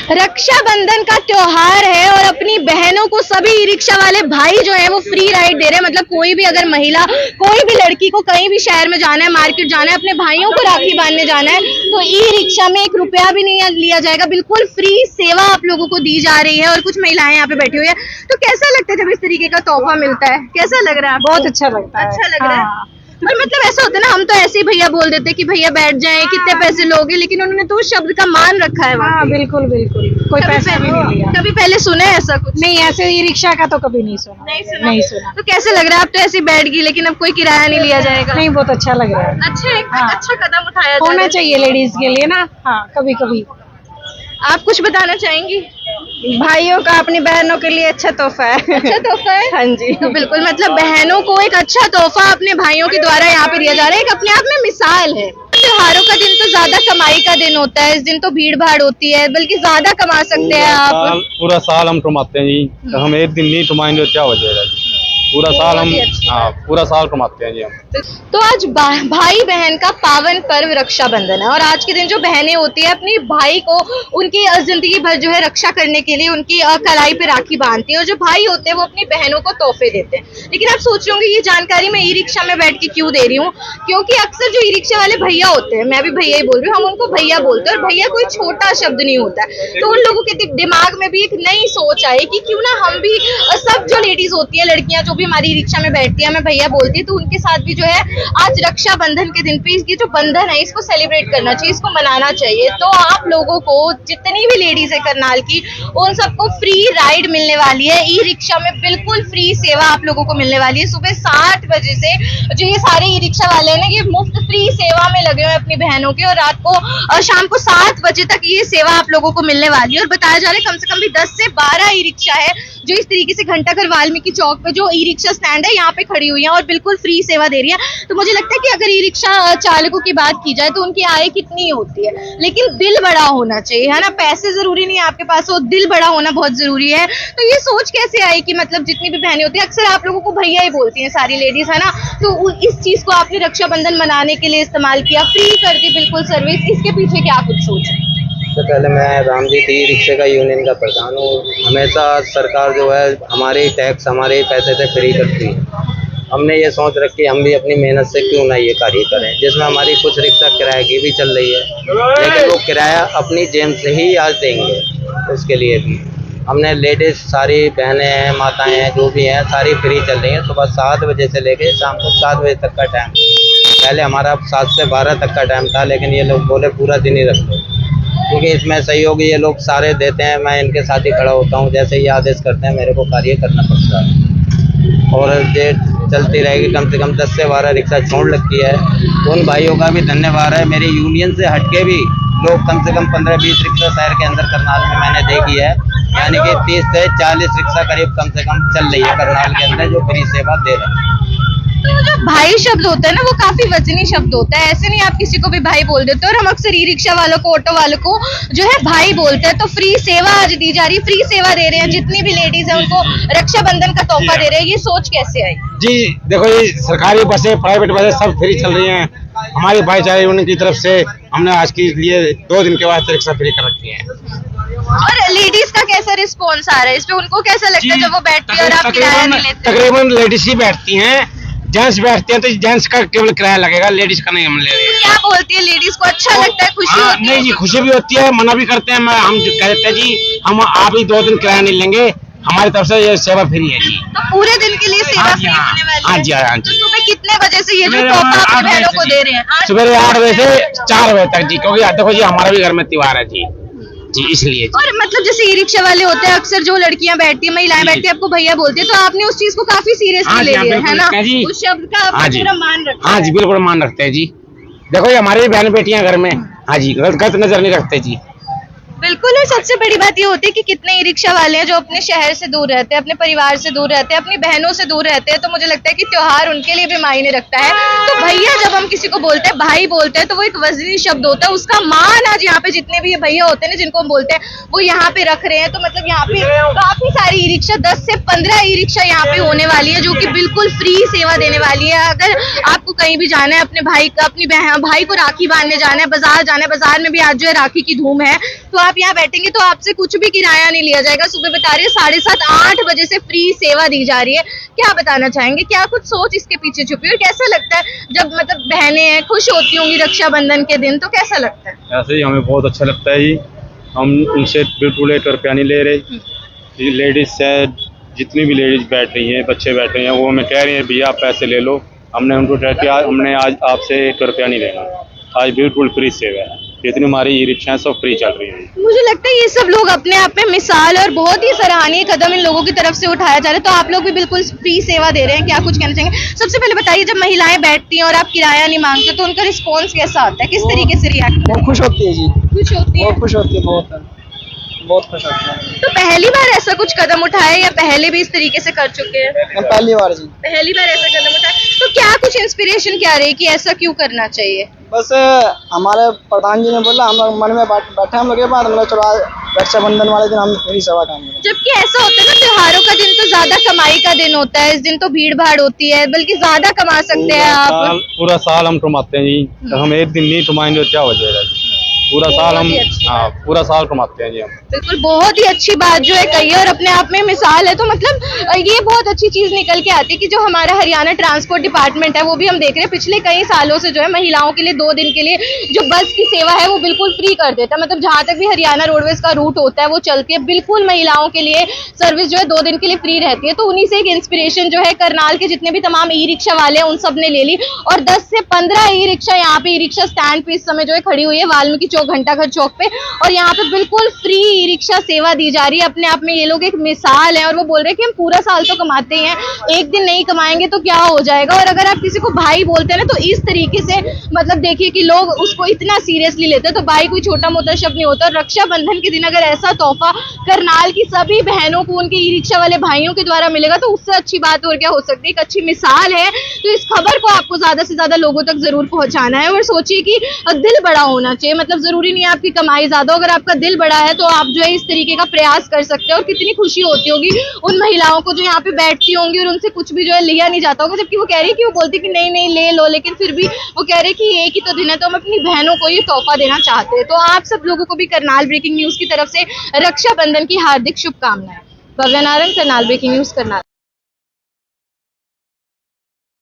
रक्षाबंधन का त्योहार है और अपनी बहनों को सभी ई रिक्शा वाले भाई जो है वो फ्री राइड दे रहे हैं। मतलब कोई भी अगर महिला, कोई भी लड़की को कहीं भी शहर में जाना है, मार्केट जाना है, अपने भाइयों को राखी बांधने जाना है, तो ई रिक्शा में 1 रुपया भी नहीं लिया जाएगा। बिल्कुल फ्री सेवा आप लोगों को दी जा रही है। और कुछ महिलाएं यहाँ पे बैठी हुई है, तो कैसा लगता है जब इस तरीके का तोहफा मिलता है? कैसा लग रहा है? बहुत अच्छा लगता है। अच्छा लग रहा है। और मतलब ऐसा होता है ना, हम तो ऐसे ही भैया बोल देते कि भैया बैठ जाएं, कितने पैसे लोगे, लेकिन उन्होंने तो उस शब्द का मान रखा है। हाँ बिल्कुल बिल्कुल, कोई पैसा भी नहीं लिया। कभी पहले सुना है ऐसा कुछ? नहीं, ऐसे ई रिक्शा का तो कभी नहीं सुना। नहीं सुना। तो कैसे लग रहा है? आप तो ऐसे ही बैठ गई, लेकिन अब कोई किराया नहीं लिया जाएगा। नहीं, बहुत अच्छा लग रहा है। अच्छा कदम उठाया होना चाहिए लेडीज के लिए ना। हाँ, कभी कभी। आप कुछ बताना चाहेंगी? भाइयों का अपनी बहनों के लिए अच्छा तोहफा है। अच्छा तोहफा है। हाँ जी, तो बिल्कुल, मतलब बहनों को एक अच्छा तोहफा अपने भाइयों के द्वारा यहाँ पे दिया जा रहा है। एक अपने आप में मिसाल है। त्योहारों का दिन तो ज्यादा कमाई का दिन होता है। इस दिन तो भीड़ भाड़ होती है, बल्कि ज्यादा कमा सकते हैं आप। पूरा साल हम कमाते हैं जी, तो हम एक दिन नहीं कमाएंगे तो क्या हो जाएगा जी? पूरा साल हम पूरा साल कमाते हैं जी हम। तो आज भाई बहन का पावन पर्व रक्षाबंधन है, और आज के दिन जो बहनें होती है अपनी भाई को उनकी जिंदगी भर जो है रक्षा करने के लिए उनकी कलाई पे राखी बांधती है, और जो भाई होते हैं वो अपनी बहनों को तोहफे देते हैं। लेकिन आप सोच रहे होंगे ये जानकारी मैं ई रिक्शा में बैठ के क्यों दे रही हूँ? क्योंकि अक्सर जो ई रिक्शा वाले भैया होते हैं, मैं भी भैया ही बोल रही हूँ, हम उनको भैया बोलते हैं, और भैया कोई छोटा शब्द नहीं होता है। तो उन लोगों के दिमाग में भी एक नई सोच आई कि क्यों ना हम भी सब जो लेडीज होती है, लड़कियां जो भी हमारी रिक्शा में बैठती है, हमें भैया बोलती है, तो उनके साथ भी जो है आज रक्षाबंधन के दिन पे ये जो बंधन है इसको सेलिब्रेट करना चाहिए, इसको मनाना चाहिए। तो आप लोगों को जितनी भी लेडीज है करनाल की, उन सबको फ्री राइड मिलने वाली है। ई रिक्शा में बिल्कुल फ्री सेवा आप लोगों को मिलने वाली है। सुबह 7 बजे से जो ये सारे ई रिक्शा वाले हैं ना, ये मुफ्त फ्री सेवा में लगे हुए हैं अपनी बहनों के, और रात को शाम को 7 बजे तक ये सेवा आप लोगों को मिलने वाली है। और बताया जा रहा है कम से कम भी 10 से 12 ई रिक्शा है जो इस तरीके से घंटाघर वाल्मीकि चौक पे जो ई रिक्शा स्टैंड है यहाँ पे खड़ी हुई है और बिल्कुल फ्री सेवा दे रही है। तो मुझे लगता है कि अगर ई रिक्शा चालकों की बात की जाए तो उनकी आय कितनी होती है, लेकिन दिल बड़ा होना चाहिए, है ना? पैसे जरूरी नहीं है आपके पास, वो दिल बड़ा होना बहुत जरूरी है। तो ये सोच कैसे आई कि मतलब जितनी भी बहनें होती है, अक्सर आप लोगों को भैया ही बोलती हैं सारी लेडीज, है ना? तो इस चीज को आपने रक्षाबंधन मनाने के लिए इस्तेमाल किया, फ्री कर दी बिल्कुल सर्विस, इसके पीछे क्या कुछ सोच है? तो पहले मैं रामजीत ई रिक्शे का यूनियन का प्रधान हूँ। हमेशा सरकार जो है हमारे टैक्स हमारे पैसे से फ्री करती है। हमने ये सोच रखी हम भी अपनी मेहनत से क्यों ना ये कार्य करें, जिसमें हमारी कुछ रिक्शा किराए की भी चल रही है, लेकिन वो किराया अपनी जेब से ही आज देंगे। उसके लिए भी हमने लेडीज सारी बहनें हैं, माताएं हैं, जो भी हैं सारी फ्री चल रही हैं। सुबह 7 बजे से लेके शाम को 7 बजे तक का टाइम। पहले हमारा 7 से 12 तक का टाइम था, लेकिन ये लोग बोले पूरा दिन ही रख दो, क्योंकि इसमें सहयोग ये लोग सारे देते हैं। मैं इनके साथ ही खड़ा होता हूँ, जैसे ये आदेश करते हैं मेरे को कार्य करना पड़ता है। और ये चलती रहेगी, कम से कम 10 से 12 रिक्शा छोड़ लगती है। तो उन भाइयों का भी धन्यवाद है। मेरी यूनियन से हटके भी लोग कम से कम 15-20 रिक्शा शहर के अंदर करनाल में मैंने देखी है, यानी कि 30 से 40 रिक्शा करीब कम से कम चल रही है करनाल के अंदर, जो फ्री सेवा दे रहे हैं। जो भाई शब्द होता है ना, वो काफी वचनी शब्द होता है। ऐसे नहीं आप किसी को भी भाई बोल देते हो, और हम अक्सर ई रिक्शा वालों को, ऑटो वालों को जो है भाई बोलते हैं। तो फ्री सेवा आज दी जा रही है, फ्री सेवा दे रहे हैं, जितनी भी लेडीज है उनको रक्षाबंधन का तोहफा दे रहे हैं। ये सोच कैसे आई? जी देखो, ये सरकारी बसें, प्राइवेट बसें सब फ्री चल रही हैं। हमारी भाईचारे यूनियन की तरफ से हमने आज के लिए 2 दिन के बाद रिक्शा फ्री कर रखी है। और लेडीज का कैसा रिस्पॉन्स आ रहा है इस पे? उनको कैसा लगता है जब वो बैठती है और आप किराया नहीं लेते? तकरीबन लेडीज ही बैठती हैं। जेंट्स बैठते हैं तो जेंट्स का केवल किराया लगेगा, लेडीज का नहीं हम ले रहे हैं। क्या बोलती है लेडीज को? अच्छा लगता है, खुशी होती है? नहीं जी, खुशी भी होती है, मना भी करते हैं। हम कहते हैं जी हम आप ही 2 दिन किराया नहीं लेंगे, हमारी तरफ से ये सेवा फ्री है जी। तो पूरे दिन के लिए सेवा फ्री होने वाली है? हाँ जी, हाँ जी। तो सुबह कितने बजे से ये जो तोहफा अपनी बहनों को दे रहे हैं? सुबह 8 बजे से 4 बजे तक जी, क्योंकि देखो जी हमारा भी घर में त्योहार है जी, इसलिए। और मतलब जैसे ई रिक्शा वाले होते हैं, अक्सर जो लड़कियां बैठती है, महिलाएं बैठती है, आपको भैया बोलती है, तो आपने उस चीज को काफी सीरियसली ले लिया है ना? उस शब्द का आपने पूरा मान रखा है। हाँ जी, बिल्कुल मान रखते हैं जी। देखो ये हमारी बहन बेटियां घर में, हाँ जी, गलत नजर नहीं रखते जी। बिल्कुल। और सबसे बड़ी बात ये होती है कि कितने ई रिक्शा वाले हैं जो अपने शहर से दूर रहते हैं, अपने परिवार से दूर रहते हैं, अपनी बहनों से दूर रहते हैं। तो मुझे लगता है कि त्योहार उनके लिए भी मायने रखता है। तो भैया जब हम किसी को बोलते हैं, भाई बोलते हैं, तो वो एक वजनी शब्द होता है। उसका मान आज यहाँ पे जितने भी ये भैया होते हैं ना जिनको हम बोलते हैं, वो यहाँ पे रख रहे हैं। तो मतलब यहाँ पे काफी सारी ई रिक्शा, 10 से 15 ई रिक्शा यहाँ पे होने वाली है, जो कि बिल्कुल फ्री सेवा देने वाली है। अगर आपको कहीं भी जाना है, अपने भाई को राखी बांधने जाना है, बाजार में भी आज जो है राखी की धूम है, तो आप यहाँ बैठेंगे तो आपसे कुछ भी किराया नहीं लिया जाएगा। सुबह बता रही है 7:30 8 बजे से फ्री सेवा दी जा रही है। क्या बताना चाहेंगे, क्या कुछ सोच इसके पीछे छुपी है और कैसा लगता है जब मतलब बहनें हैं खुश होती होंगी रक्षाबंधन के दिन, तो कैसा लगता है? ऐसे ही हमें बहुत अच्छा लगता है जी। हम उनसे बिल्कुल 1 रुपया नहीं ले रहे। ये लेडीज है, जितनी भी लेडीज बैठ रही हैं, बच्चे बैठ रहे हैं, वो हमें कह रहे हैं भैया आप पैसे ले लो। हमने उनको कहा कि हमने आज आपसे 1 रुपया नहीं लेना, आज बिल्कुल फ्री सेवा है। जितनी हमारी ई रिक्शा सब फ्री चल रही हैं। मुझे लगता है ये सब लोग अपने आप में मिसाल और बहुत ही सराहनीय कदम इन लोगों की तरफ से उठाया जा रहा है। तो आप लोग भी बिल्कुल फ्री सेवा दे रहे हैं, क्या कुछ कहना चाहेंगे? सबसे पहले बताइए, जब महिलाएं बैठती हैं और आप किराया नहीं मांगते तो उनका रिस्पॉन्स कैसा होता है, किस तरीके से रिएक्ट? वो खुश होती है जी, खुश होती है? बहुत खुश होती है, बहुत खुश होती है। तो पहली बार ऐसा कुछ कदम उठाया या पहले भी इस तरीके से कर चुके हैं? पहली बार जी, पहली बार ऐसा कदम उठाया, तो क्या कुछ इंस्पिरेशन क्या रही कि ऐसा क्यों करना चाहिए? बस हमारे प्रधान जी ने बोला, हम लोग मन में बैठे, हम लोग के बाद हम लोग चलो आज रक्षाबंधन वाले दिन हम फ्री सेवा करेंगे। जबकि ऐसा होता है ना, त्योहारों का दिन तो ज्यादा कमाई का दिन होता है, इस दिन तो भीड़ भाड़ होती है, बल्कि ज्यादा कमा सकते हैं आप। पूरा साल हम कमाते हैं जी, तो हम एक दिन नहीं कमाएंगे तो क्या हो जाएगा जी? पूरा साल हम, हाँ पूरा साल कमाते हैं जी हम। बिल्कुल, बहुत ही अच्छी बात जो है कही है और अपने आप में मिसाल है। तो मतलब ये बहुत अच्छी चीज निकल के आती है कि जो हमारा हरियाणा ट्रांसपोर्ट डिपार्टमेंट है वो भी हम देख रहे हैं पिछले कई सालों से जो है महिलाओं के लिए 2 दिन के लिए जो बस की सेवा है वो बिल्कुल फ्री कर देता है। मतलब जहां तक भी हरियाणा रोडवेज का रूट होता है वो चलती है, बिल्कुल महिलाओं के लिए सर्विस जो है 2 दिन के लिए फ्री रहती है। तो उन्हीं से एक इंस्पिरेशन जो है करनाल के जितने भी तमाम ई रिक्शा वाले हैं उन सब ने ले ली और 10 से 15 ई रिक्शा यहाँ पे ई रिक्शा स्टैंड पे इस समय जो है खड़ी हुई है वाल्मीकि चौक, घंटाघर चौक पे, और यहाँ पे बिल्कुल फ्री ई रिक्शा सेवा दी जा रही है। अपने आप में ये लोग एक मिसाल है और वो बोल रहे हैं कि हम पूरा साल तो कमाते ही हैं, एक दिन नहीं कमाएंगे तो क्या हो जाएगा। और अगर आप किसी को भाई बोलते हैं ना तो इस तरीके से मतलब देखिए कि लोग उसको इतना सीरियसली लेते हैं। तो भाई कोई छोटा मोटा शब्द नहीं होता। और रक्षाबंधन के दिन अगर ऐसा तोहफा करनाल की सभी बहनों को उनके ई रिक्शा वाले भाइयों के द्वारा मिलेगा तो उससे अच्छी बात और क्या हो सकती है। एक अच्छी मिसाल है। तो इस खबर को आपको ज्यादा से ज्यादा लोगों तक जरूर पहुंचाना है और सोचिए कि दिल बड़ा होना चाहिए। मतलब जरूरी नहीं है आपकी कमाई ज्यादा, अगर आपका दिल बड़ा है तो आप जो है इस तरीके का प्रयास कर सकते हैं। और कितनी खुशी होती होगी उन महिलाओं को जो यहाँ पे बैठती होंगी और उनसे कुछ भी जो है लिया नहीं जाता होगा, जबकि वो कह रही है कि वो बोलती कि नहीं नहीं ले लो, लेकिन फिर भी वो कह रहे हैं कि एक ही तो दिन है तो हम अपनी बहनों को ये तोहफा देना चाहते हैं। तो आप सब लोगों को भी करनाल ब्रेकिंग न्यूज की तरफ से रक्षाबंधन की हार्दिक शुभकामनाएं। Bhavya Narang, Karnal breaking news, Karnal.